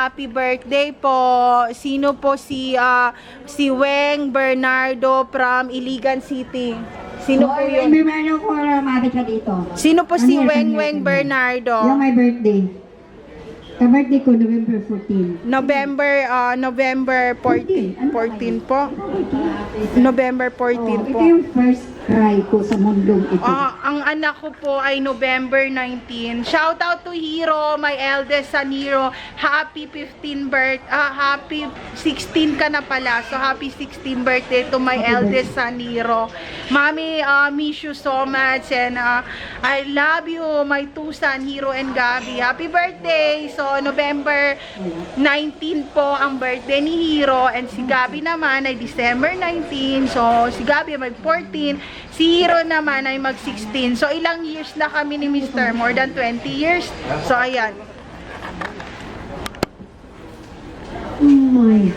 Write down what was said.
Happy birthday po. Sino po si Weng Bernardo from Iligan City? Sino po yun? Bernardo ko lumapit ka dito. Sino po si Weng Come here. Bernardo? Yung my birthday. Ka-birthday ko, November 14. November 14 po. November 14 Ito po. yung first cry ko sa mundong ito. Ang anak ko po ay November 19. Shout out to Hero, my eldest son Hero. Happy 16 ka na pala. So happy 16 birthday to my eldest son Hero. Mommy, miss you so much and I love you, my two son Hero and Gabby. Happy birthday. So November 19 po ang birthday ni Hero and si Gabby naman ay December 19. So si Gabby ay mag 14. Si Hero naman ay mag-16. So, ilang years na kami ni Mr. More than 20 years. So, ayan. Oh my